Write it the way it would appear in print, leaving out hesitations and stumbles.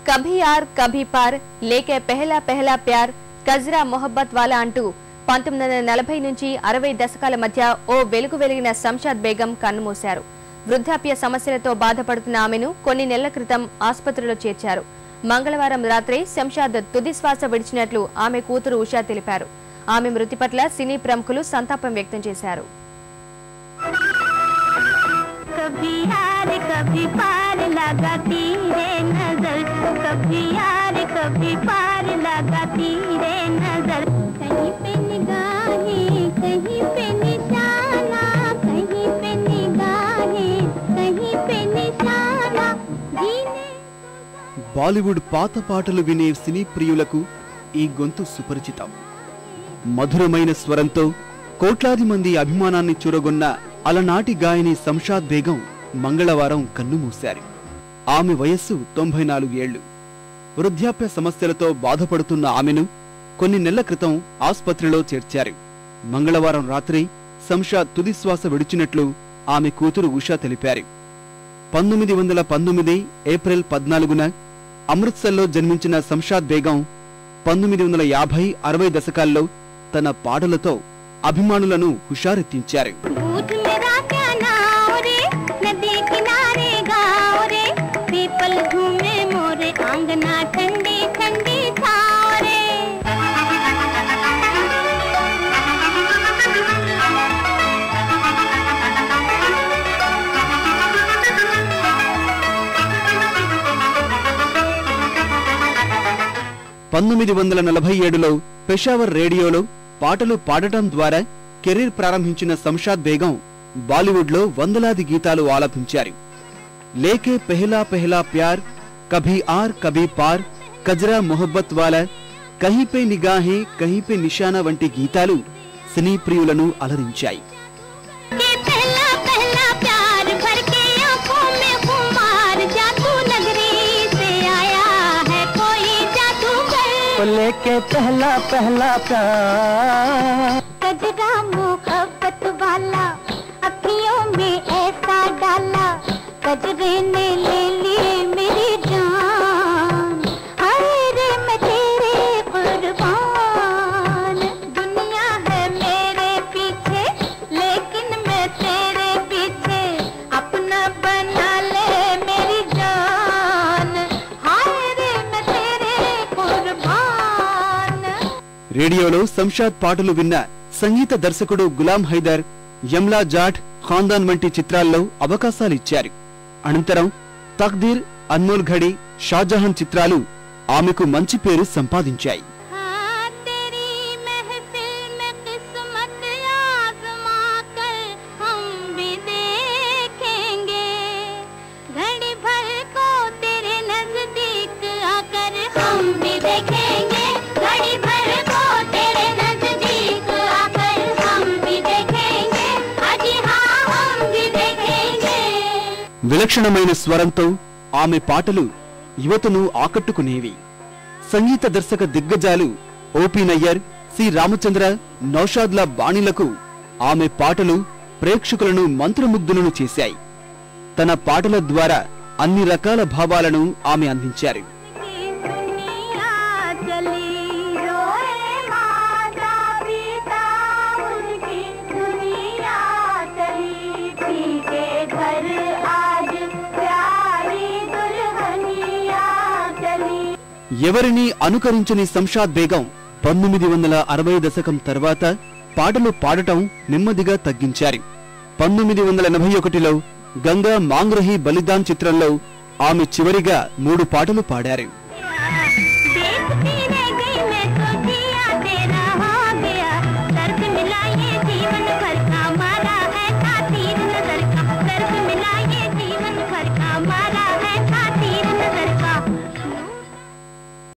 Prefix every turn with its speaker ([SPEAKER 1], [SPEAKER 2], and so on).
[SPEAKER 1] Kabhi are Kabhi పార్, లేకే పెహలా పెహలా ప్యార్, కజ్రా మొహబ్బత్ వాలా అంటూ 1940 నుంచి 60 దశకాల మధ్య ఓ వెలుగు వెలిగిన శంషాద్ బేగం కన్నుమూశారు. వృద్ధాప్య సమస్యలతో బాధపడుతున్న ఆమెను కొన్ని నెలల క్రితం ఆసుపత్రిలో చేర్చారు. మంగళవారం రాత్రి శంషాద్ తుది శ్వాస విడిచినట్లు ఆమె కూతురు ఉషా తెలిపారు. ఆమె మృతి పట్ల సినీ ప్రముఖులు సంతాపం వ్యక్తం చేశారు.
[SPEAKER 2] బాలీవుడ్ పాత పాటలు వినే సినీ ప్రియులకు ఈ గొంతు సుపరిచితం. మధురమైన స్వరంతో కోట్లాది మంది అభిమానాన్ని చూరగొన్న అలనాటి గాయని శంషాద్ బేగం మంగళవారం కన్నుమూశారు. ఆమె వయస్సు 94 ఏళ్లు. వృద్ధాప్య సమస్యలతో బాధపడుతున్న ఆమెను కొన్ని నెలల క్రితం ఆసుపత్రిలో చేర్చారు. మంగళవారం రాత్రి శంషాద్ తుదిశ్వాస విడిచినట్లు ఆమె కూతురు ఉషా తెలిపారు. 1919 ఏప్రిల్ 14న అమృత్సర్లో జన్మించిన శంషాద్ బేగం 1950-60 దశకాల్లో తన పాటలతో అభిమానులను హుషారెత్తించారు. లో పెషావర్ రేడియోలో పాటలు పాడటం ద్వారా కెరీర్ ప్రారంభించిన శంషాద్ బేగం బాలీవుడ్ లో వందలాది గీతాలు ఆలపించారు. లేకే పెహలా పెహలా ప్యార్, కభీ ఆర్ కభీ పార్, కజ్రా మొహబ్బత్ వాలా, కహీ పే నిగాహే కహీ పే నిషానా వంటి గీతాలు సినీ ప్రియులను అలరించాయి.
[SPEAKER 3] लेके पहला पहला प्यार, कजरा मोहब्बत वाला, अखियों में ऐसा डाला, कजरे ने ले ली मेरी जान, हाय रे मैं तेरे कुर्बान, दुनिया है मेरे पीछे लेकिन मैं तेरे पीछे, अपना बना ले मेरी जान, हाय रे मैं तेरे कुर्बान.
[SPEAKER 2] రేడియోలో శంషాద్ పాటలు విన్న సంగీత దర్శకుడు గులాం హైదర్ యమ్లా జాట్, ఖాందాన్ వంటి చిత్రాల్లో అవకాశాలిచ్చారు. అనంతరం తక్దీర్, అన్మోల్ ఘడి, షాజహాన్ చిత్రాలు ఆమెకు మంచి పేరు సంపాదించాయి. విలక్షణమైన స్వరంతో ఆమె పాటలు యువతను ఆకట్టుకునేవి. సంగీత దర్శక దిగ్గజాలు ఓపీ నయ్యర్, సి రామచంద్ర, నౌషాద్ల బాణీలకు ఆమె పాటలు ప్రేక్షకులను మంత్రముగ్ధులను చేశాయి. తన పాటల ద్వారా అన్ని రకాల భావాలను ఆమె అందించారు. ఎవరిని అనుకరించని శంషాద్ బేగం 1960 దశకం తర్వాత పాటలు పాడటం నెమ్మదిగా తగ్గించారు. 1981లో గంగా మాంగ్రహి బలిదాన్ చిత్రంలో ఆమె చివరిగా 3 పాటలు పాడారు.